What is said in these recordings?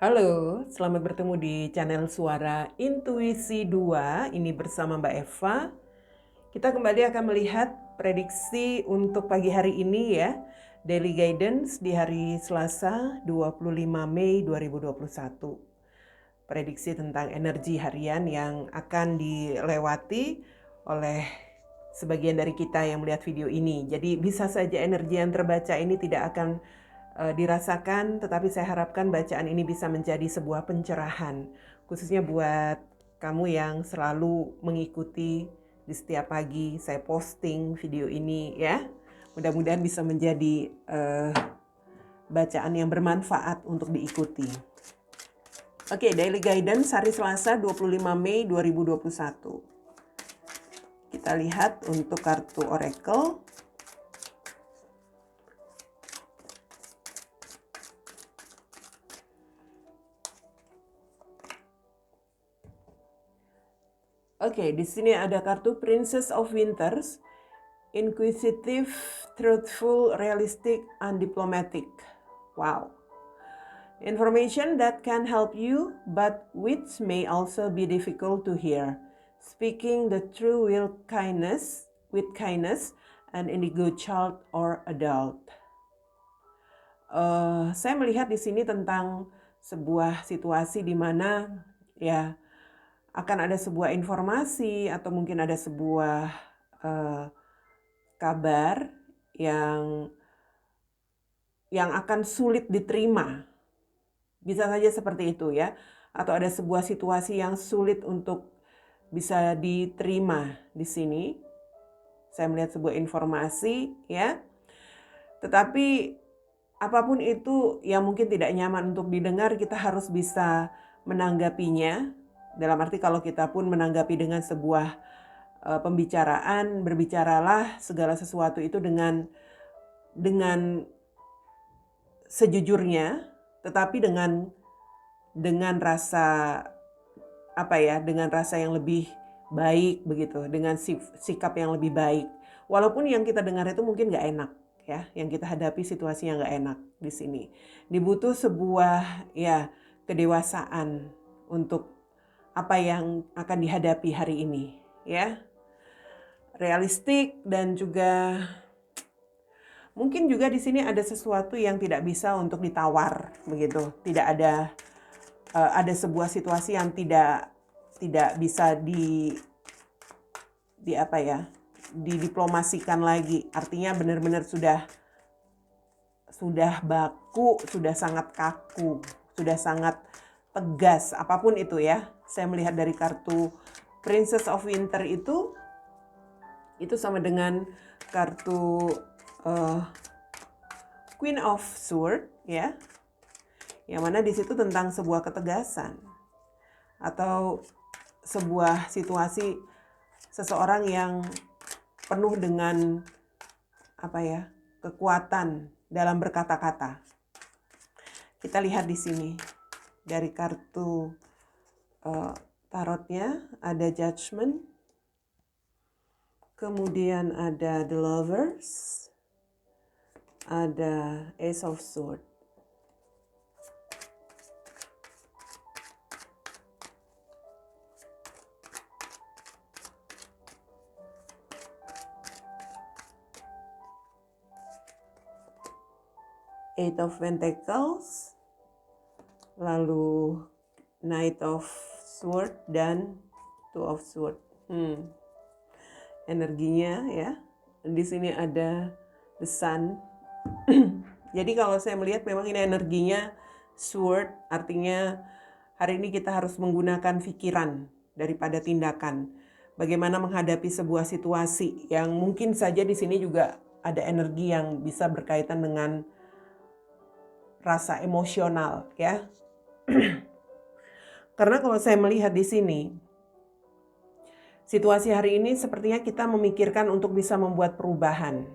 Halo, selamat bertemu di channel Suara Intuisi 2. Ini bersama Mbak Eva. Kita kembali akan melihat prediksi untuk pagi hari ini ya. Daily Guidance di hari Selasa 25 Mei 2021. Prediksi tentang energi harian yang akan dilewati oleh sebagian dari kita yang melihat video ini. Jadi bisa saja energi yang terbaca ini tidak akan dirasakan, tetapi saya harapkan bacaan ini bisa menjadi sebuah pencerahan, khususnya buat kamu yang selalu mengikuti di setiap pagi saya posting video ini ya. Mudah-mudahan bisa menjadi bacaan yang bermanfaat untuk diikuti. Oke, Daily Guidance hari Selasa 25 Mei 2021. Kita lihat untuk kartu Oracle. Oke, di sini ada kartu Princess of Winters, inquisitive, truthful, realistic, and diplomatic. Wow. Information that can help you, but which may also be difficult to hear. Speaking the true will kindness, with kindness, and indigo child or adult. Saya melihat di sini tentang sebuah situasi di mana ya akan ada sebuah informasi atau mungkin ada sebuah kabar yang akan sulit diterima. Bisa saja seperti itu ya. Atau ada sebuah situasi yang sulit untuk bisa diterima di sini. Saya melihat sebuah informasi ya. Tetapi apapun itu yang mungkin tidak nyaman untuk didengar, kita harus bisa menanggapinya. Dalam arti kalau kita pun menanggapi dengan sebuah pembicaraan, berbicaralah segala sesuatu itu dengan sejujurnya, tetapi dengan rasa dengan rasa yang lebih baik begitu, dengan sikap yang lebih baik. Walaupun yang kita dengar itu mungkin nggak enak ya, yang kita hadapi situasi yang nggak enak di sini. Dibutuh sebuah kedewasaan untuk apa yang akan dihadapi hari ini ya. Realistik dan juga mungkin juga di sini ada sesuatu yang tidak bisa untuk ditawar begitu. Tidak ada sebuah situasi yang tidak bisa didiplomasikan lagi. Artinya benar-benar sudah baku, sudah sangat kaku, sudah sangat tegas, apapun itu ya. Saya melihat dari kartu Princess of Winter itu sama dengan kartu Queen of Sword ya. Yang mana di situ tentang sebuah ketegasan atau sebuah situasi seseorang yang penuh dengan kekuatan dalam berkata-kata. Kita lihat di sini dari kartu tarotnya ada Judgment, kemudian ada The Lovers, ada Ace of Swords. Eight of Pentacles, lalu Knight of Sword dan Two of Sword. Energinya ya. Di sini ada The Sun. Jadi kalau saya melihat memang ini energinya Sword, artinya hari ini kita harus menggunakan pikiran daripada tindakan. Bagaimana menghadapi sebuah situasi yang mungkin saja di sini juga ada energi yang bisa berkaitan dengan rasa emosional ya. Karena kalau saya melihat di sini situasi hari ini sepertinya kita memikirkan untuk bisa membuat perubahan.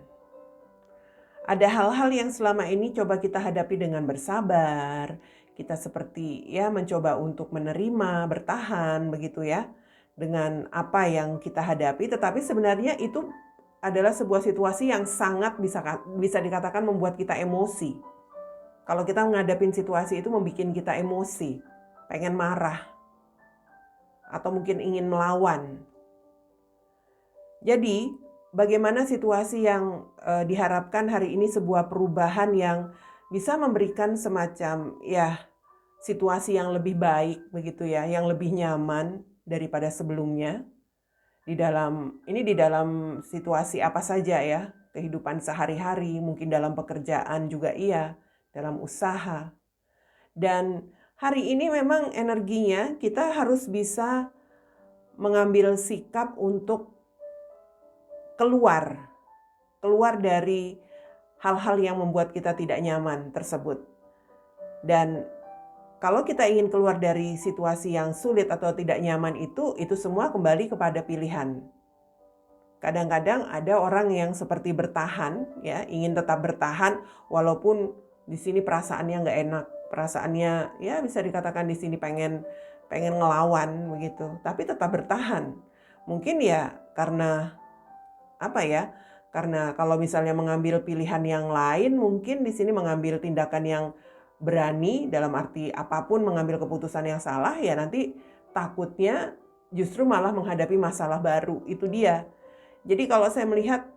Ada hal-hal yang selama ini coba kita hadapi dengan bersabar. Kita seperti ya mencoba untuk menerima, bertahan begitu ya. Dengan apa yang kita hadapi, tetapi sebenarnya itu adalah sebuah situasi yang sangat bisa dikatakan membuat kita emosi. Kalau kita menghadapin situasi itu membuat kita emosi, pengen marah, atau mungkin ingin melawan. Jadi, bagaimana situasi yang diharapkan hari ini sebuah perubahan yang bisa memberikan semacam situasi yang lebih baik begitu ya, yang lebih nyaman daripada sebelumnya. Di dalam situasi apa saja ya, kehidupan sehari-hari, mungkin dalam pekerjaan juga dalam usaha. Dan hari ini memang energinya kita harus bisa mengambil sikap untuk keluar dari hal-hal yang membuat kita tidak nyaman tersebut. Dan kalau kita ingin keluar dari situasi yang sulit atau tidak nyaman itu semua kembali kepada pilihan. Kadang-kadang ada orang yang seperti bertahan, ya, ingin tetap bertahan walaupun di sini perasaannya nggak enak, perasaannya ya bisa dikatakan di sini pengen ngelawan begitu, tapi tetap bertahan. Mungkin ya karena apa ya? Karena kalau misalnya mengambil pilihan yang lain, mungkin di sini mengambil tindakan yang berani dalam arti apapun mengambil keputusan yang salah, ya nanti takutnya justru malah menghadapi masalah baru. Itu dia. Jadi kalau saya melihat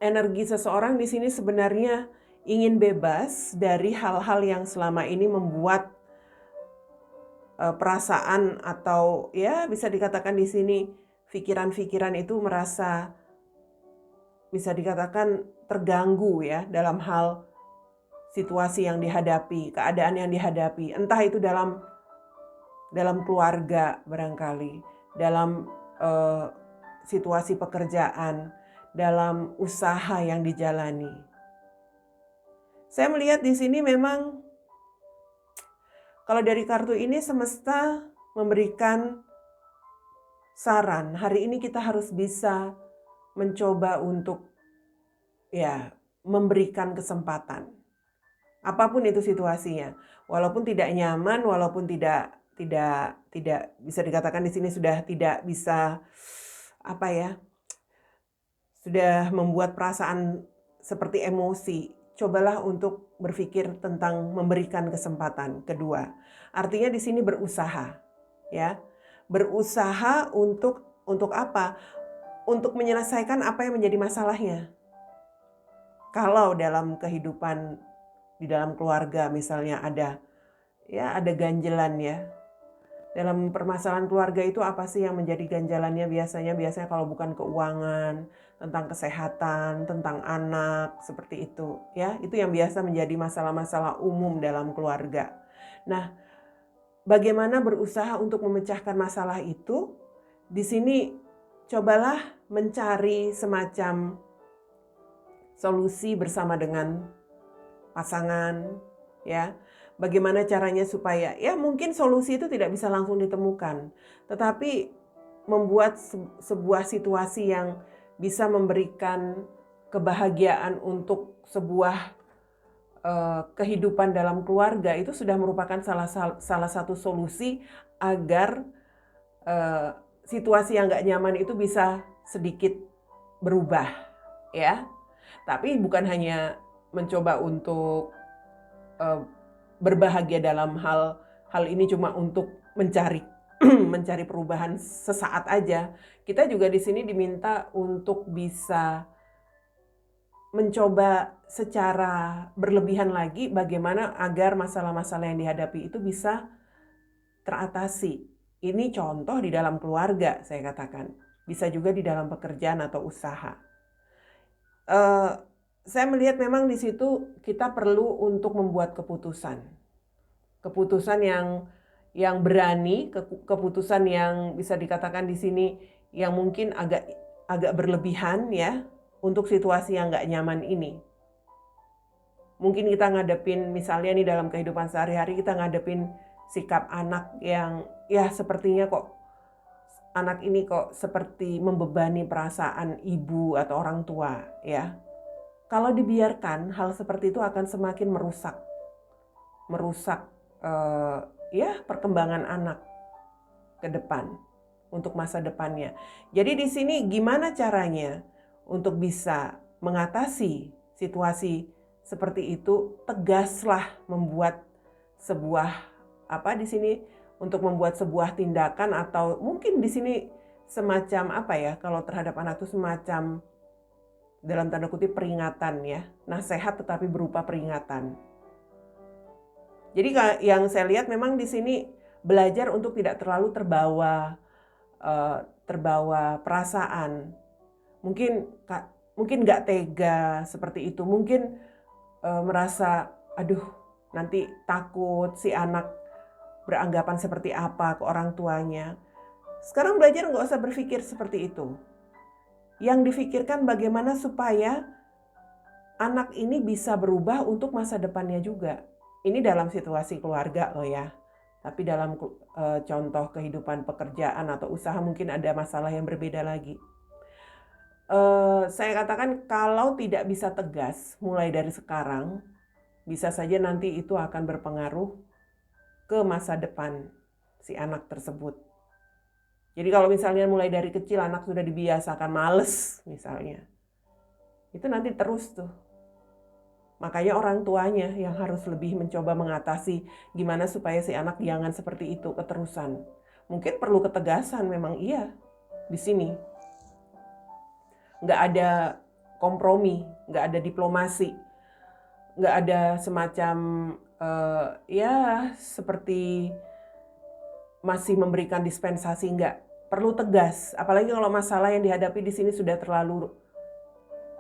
energi seseorang di sini sebenarnya ingin bebas dari hal-hal yang selama ini membuat perasaan atau ya bisa dikatakan di sini pikiran-pikiran itu merasa bisa dikatakan terganggu ya dalam hal situasi yang dihadapi, keadaan yang dihadapi, entah itu dalam keluarga barangkali, dalam situasi pekerjaan, dalam usaha yang dijalani. Saya melihat di sini memang kalau dari kartu ini semesta memberikan saran, hari ini kita harus bisa mencoba untuk memberikan kesempatan. Apapun itu situasinya, walaupun tidak nyaman, walaupun tidak bisa dikatakan di sini sudah tidak bisa sudah membuat perasaan seperti emosi, cobalah untuk berpikir tentang memberikan kesempatan kedua. Artinya di sini berusaha, ya. Berusaha untuk apa? Untuk menyelesaikan apa yang menjadi masalahnya. Kalau dalam kehidupan di dalam keluarga misalnya ada ganjelan ya. Dalam permasalahan keluarga itu apa sih yang menjadi ganjalannya biasanya kalau bukan keuangan, tentang kesehatan, tentang anak, seperti itu ya. Itu yang biasa menjadi masalah-masalah umum dalam keluarga. Nah, bagaimana berusaha untuk memecahkan masalah itu? Di sini cobalah mencari semacam solusi bersama dengan pasangan, ya. Bagaimana caranya supaya mungkin solusi itu tidak bisa langsung ditemukan, tetapi membuat sebuah situasi yang bisa memberikan kebahagiaan untuk sebuah kehidupan dalam keluarga itu sudah merupakan salah satu solusi agar situasi yang nggak nyaman itu bisa sedikit berubah, ya. Tapi bukan hanya mencoba untuk berbahagia dalam hal ini cuma untuk mencari mencari perubahan sesaat aja. Kita juga di sini diminta untuk bisa mencoba secara berlebihan lagi bagaimana agar masalah-masalah yang dihadapi itu bisa teratasi. Ini contoh di dalam keluarga, saya katakan. Bisa juga di dalam pekerjaan atau usaha. Saya melihat memang di situ kita perlu untuk membuat keputusan. Keputusan yang berani, keputusan yang bisa dikatakan di sini yang mungkin agak berlebihan ya untuk situasi yang nggak nyaman ini. Mungkin kita ngadepin misalnya nih dalam kehidupan sehari-hari kita ngadepin sikap anak yang sepertinya kok anak ini kok seperti membebani perasaan ibu atau orang tua ya. Kalau dibiarkan hal seperti itu akan semakin merusak perkembangan anak ke depan untuk masa depannya. Jadi di sini gimana caranya untuk bisa mengatasi situasi seperti itu, tegaslah membuat sebuah di sini untuk membuat sebuah tindakan, atau mungkin di sini semacam kalau terhadap anak itu semacam dalam tanda kutip peringatan ya, nasihat tetapi berupa peringatan. Jadi yang saya lihat memang di sini belajar untuk tidak terlalu terbawa perasaan. Mungkin nggak tega seperti itu, mungkin merasa aduh nanti takut si anak beranggapan seperti apa ke orang tuanya. Sekarang belajar nggak usah berpikir seperti itu. Yang difikirkan bagaimana supaya anak ini bisa berubah untuk masa depannya juga. Ini dalam situasi keluarga loh ya. Tapi dalam contoh kehidupan pekerjaan atau usaha mungkin ada masalah yang berbeda lagi. Saya katakan kalau tidak bisa tegas mulai dari sekarang, bisa saja nanti itu akan berpengaruh ke masa depan si anak tersebut. Jadi kalau misalnya mulai dari kecil anak sudah dibiasakan males misalnya, itu nanti terus tuh. Makanya orang tuanya yang harus lebih mencoba mengatasi gimana supaya si anak jangan seperti itu keterusan. Mungkin perlu ketegasan memang iya di sini. Nggak ada kompromi, nggak ada diplomasi, nggak ada semacam seperti masih memberikan dispensasi, nggak. Perlu tegas, apalagi kalau masalah yang dihadapi di sini sudah terlalu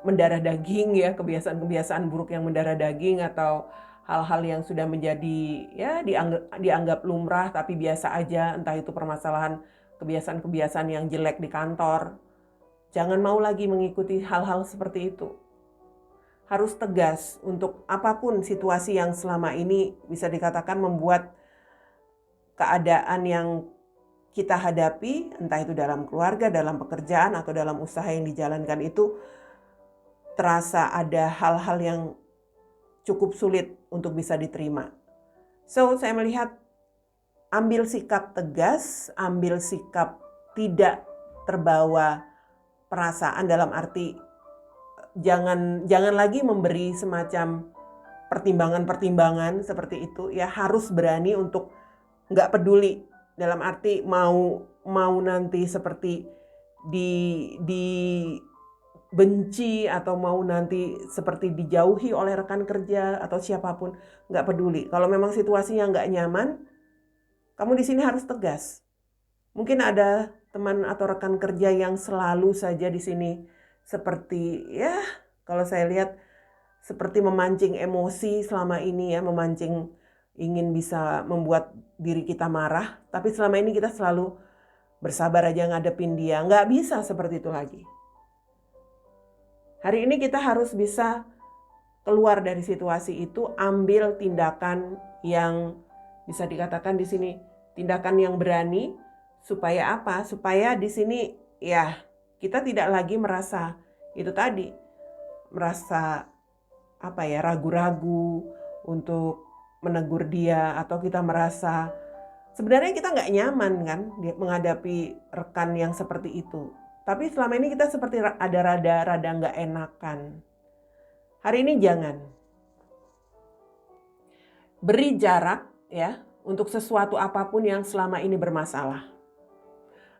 mendarah daging ya, kebiasaan-kebiasaan buruk yang mendarah daging atau hal-hal yang sudah menjadi ya dianggap lumrah tapi biasa aja, entah itu permasalahan kebiasaan-kebiasaan yang jelek di kantor. Jangan mau lagi mengikuti hal-hal seperti itu. Harus tegas untuk apapun situasi yang selama ini bisa dikatakan membuat keadaan yang kita hadapi, entah itu dalam keluarga, dalam pekerjaan, atau dalam usaha yang dijalankan itu, terasa ada hal-hal yang cukup sulit untuk bisa diterima. So, saya melihat ambil sikap tegas, ambil sikap tidak terbawa perasaan, dalam arti jangan lagi memberi semacam pertimbangan-pertimbangan seperti itu ya. Harus berani untuk nggak peduli, dalam arti mau nanti seperti benci atau mau nanti seperti dijauhi oleh rekan kerja atau siapapun, nggak peduli. Kalau memang situasinya nggak nyaman, kamu di sini harus tegas. Mungkin ada teman atau rekan kerja yang selalu saja di sini seperti ya, kalau saya lihat seperti memancing emosi selama ini ya, memancing ingin bisa membuat diri kita marah, tapi selama ini kita selalu bersabar aja ngadepin dia. Nggak bisa seperti itu lagi. Hari ini kita harus bisa keluar dari situasi itu, ambil tindakan yang bisa dikatakan di sini tindakan yang berani. Supaya apa? Supaya di sini ya kita tidak lagi merasa itu tadi, merasa ragu-ragu untuk menegur dia, atau kita merasa sebenarnya kita nggak nyaman kan menghadapi rekan yang seperti itu. Tapi selama ini kita seperti ada rada nggak enakan. Hari ini jangan. Beri jarak ya untuk sesuatu apapun yang selama ini bermasalah.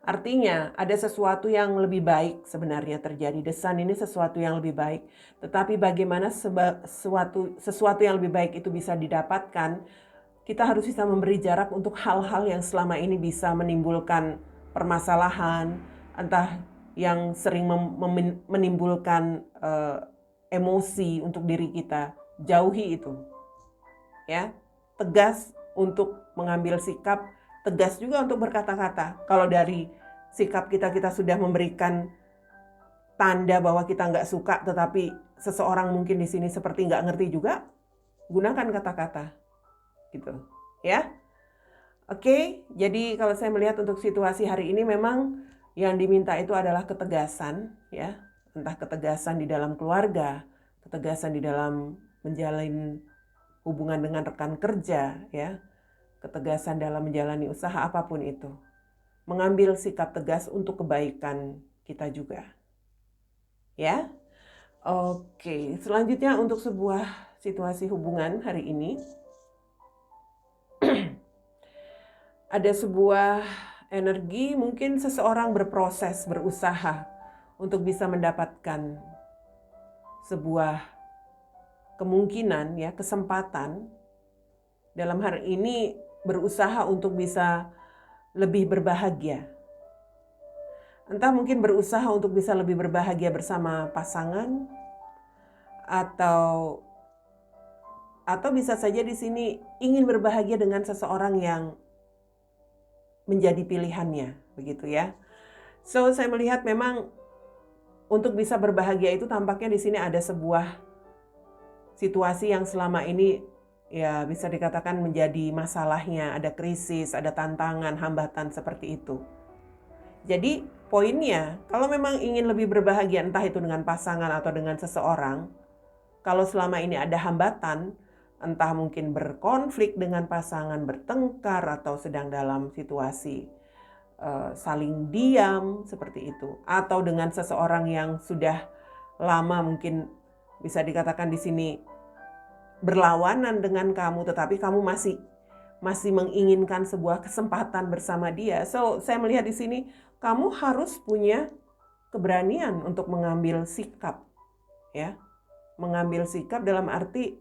Artinya ada sesuatu yang lebih baik sebenarnya terjadi. The Sun ini sesuatu yang lebih baik. Tetapi bagaimana sesuatu yang lebih baik itu bisa didapatkan, kita harus bisa memberi jarak untuk hal-hal yang selama ini bisa menimbulkan permasalahan, entah yang sering menimbulkan emosi untuk diri kita. Jauhi itu. Ya, tegas untuk mengambil sikap, tegas juga untuk berkata-kata. Kalau dari sikap kita sudah memberikan tanda bahwa kita nggak suka, tetapi seseorang mungkin di sini seperti nggak ngerti juga, gunakan kata-kata, gitu, ya. Oke, jadi kalau saya melihat untuk situasi hari ini memang yang diminta itu adalah ketegasan, ya, entah ketegasan di dalam keluarga, ketegasan di dalam menjalin hubungan dengan rekan kerja, ya, ketegasan dalam menjalani usaha apapun itu. Mengambil sikap tegas untuk kebaikan kita juga. Ya. Oke, selanjutnya untuk sebuah situasi hubungan hari ini, ada sebuah energi, mungkin seseorang berproses, berusaha untuk bisa mendapatkan sebuah kemungkinan, ya, kesempatan dalam hari ini, berusaha untuk bisa lebih berbahagia. Entah mungkin berusaha untuk bisa lebih berbahagia bersama pasangan, atau bisa saja di sini ingin berbahagia dengan seseorang yang menjadi pilihannya, begitu ya. So, saya melihat memang untuk bisa berbahagia itu tampaknya di sini ada sebuah situasi yang selama ini ya bisa dikatakan menjadi masalahnya, ada krisis, ada tantangan, hambatan seperti itu. Jadi poinnya, kalau memang ingin lebih berbahagia entah itu dengan pasangan atau dengan seseorang, kalau selama ini ada hambatan, entah mungkin berkonflik dengan pasangan, bertengkar, atau sedang dalam situasi saling diam seperti itu, atau dengan seseorang yang sudah lama mungkin bisa dikatakan di sini berlawanan dengan kamu, tetapi kamu masih menginginkan sebuah kesempatan bersama dia. So, saya melihat di sini kamu harus punya keberanian untuk mengambil sikap, ya. Mengambil sikap dalam arti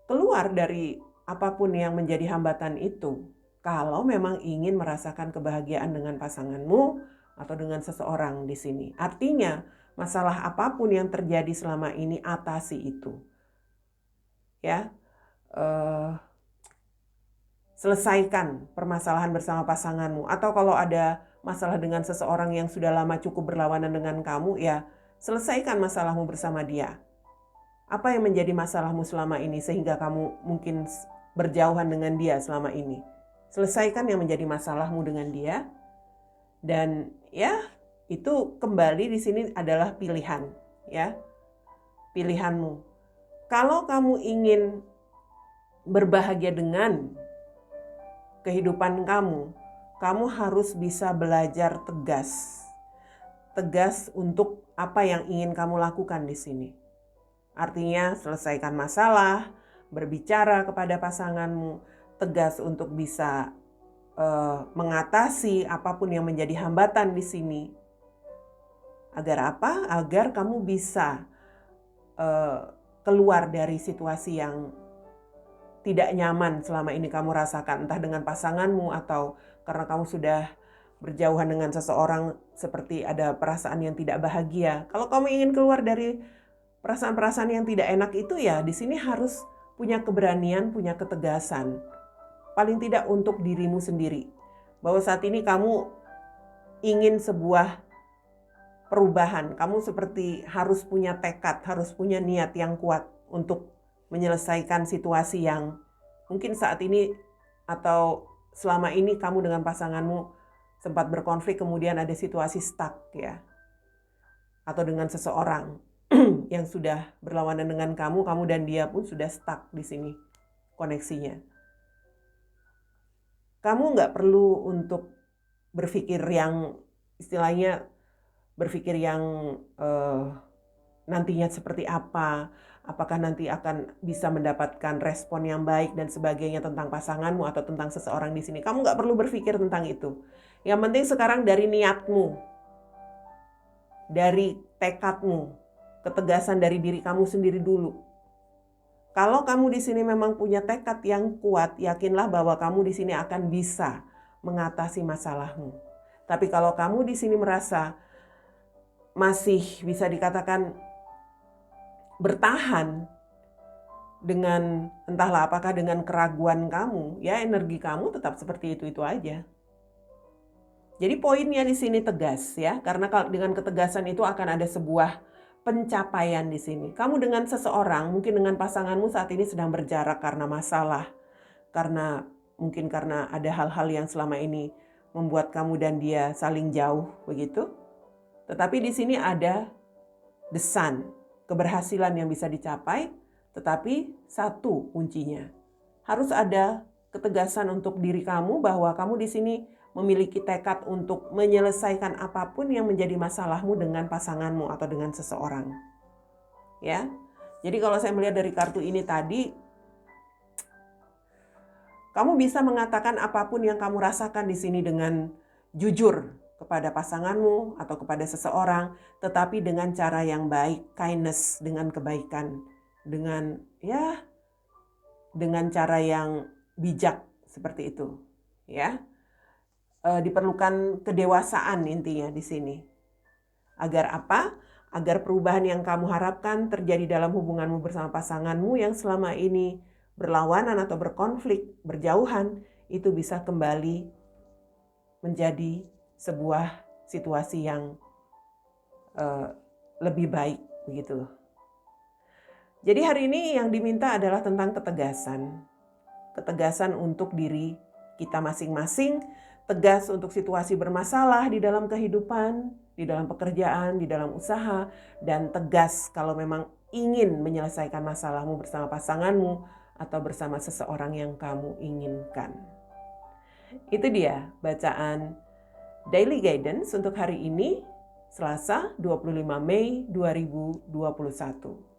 keluar dari apapun yang menjadi hambatan itu. Kalau memang ingin merasakan kebahagiaan dengan pasanganmu atau dengan seseorang di sini. Artinya, masalah apapun yang terjadi selama ini, atasi itu. Ya. Selesaikan permasalahan bersama pasanganmu. Atau kalau ada masalah dengan seseorang yang sudah lama cukup berlawanan dengan kamu, ya selesaikan masalahmu bersama dia. Apa yang menjadi masalahmu selama ini sehingga kamu mungkin berjauhan dengan dia selama ini? Selesaikan yang menjadi masalahmu dengan dia. Dan ya, itu kembali di sini adalah pilihan, ya. Pilihanmu. Kalau kamu ingin berbahagia dengan kehidupan kamu, kamu harus bisa belajar tegas. Tegas untuk apa yang ingin kamu lakukan di sini. Artinya selesaikan masalah, berbicara kepada pasanganmu, tegas untuk bisa mengatasi apapun yang menjadi hambatan di sini. Agar apa? Agar kamu bisa keluar dari situasi yang tidak nyaman selama ini kamu rasakan, entah dengan pasanganmu atau karena kamu sudah berjauhan dengan seseorang, seperti ada perasaan yang tidak bahagia. Kalau kamu ingin keluar dari perasaan-perasaan yang tidak enak itu, ya di sini harus punya keberanian, punya ketegasan. Paling tidak untuk dirimu sendiri. Bahwa saat ini kamu ingin sebuah perubahan. Kamu seperti harus punya tekad, harus punya niat yang kuat untuk menyelesaikan situasi yang mungkin saat ini atau selama ini kamu dengan pasanganmu sempat berkonflik, kemudian ada situasi stuck, ya. Atau dengan seseorang yang sudah berlawanan dengan kamu dan dia pun sudah stuck di sini koneksinya. Kamu nggak perlu untuk berpikir yang istilahnya berpikir yang nantinya seperti apa, apakah nanti akan bisa mendapatkan respon yang baik dan sebagainya tentang pasanganmu atau tentang seseorang di sini. Kamu nggak perlu berpikir tentang itu. Yang penting sekarang dari niatmu, dari tekadmu, ketegasan dari diri kamu sendiri dulu. Kalau kamu di sini memang punya tekad yang kuat, yakinlah bahwa kamu di sini akan bisa mengatasi masalahmu. Tapi kalau kamu di sini merasa masih bisa dikatakan bertahan dengan entahlah apakah dengan keraguan kamu, ya energi kamu tetap seperti itu aja. Jadi poinnya di sini tegas, ya, karena dengan ketegasan itu akan ada sebuah pencapaian di sini. Kamu dengan seseorang, mungkin dengan pasanganmu saat ini sedang berjarak karena masalah, mungkin karena ada hal-hal yang selama ini membuat kamu dan dia saling jauh, begitu. Tetapi di sini ada the sun, keberhasilan yang bisa dicapai, tetapi satu kuncinya. Harus ada ketegasan untuk diri kamu bahwa kamu di sini memiliki tekad untuk menyelesaikan apapun yang menjadi masalahmu dengan pasanganmu atau dengan seseorang. Ya. Jadi kalau saya melihat dari kartu ini tadi, kamu bisa mengatakan apapun yang kamu rasakan di sini dengan jujur kepada pasanganmu atau kepada seseorang, tetapi dengan cara yang baik, kindness, dengan kebaikan, dengan cara yang bijak seperti itu, ya. Diperlukan kedewasaan intinya di sini. Agar apa? Agar perubahan yang kamu harapkan terjadi dalam hubunganmu bersama pasanganmu yang selama ini berlawanan atau berkonflik, berjauhan, itu bisa kembali menjadi sebuah situasi yang lebih baik, begitu. Jadi hari ini yang diminta adalah tentang ketegasan. Ketegasan untuk diri kita masing-masing, tegas untuk situasi bermasalah di dalam kehidupan, di dalam pekerjaan, di dalam usaha, dan tegas kalau memang ingin menyelesaikan masalahmu bersama pasanganmu atau bersama seseorang yang kamu inginkan. Itu dia bacaan Daily Guidance untuk hari ini, Selasa 25 Mei 2021.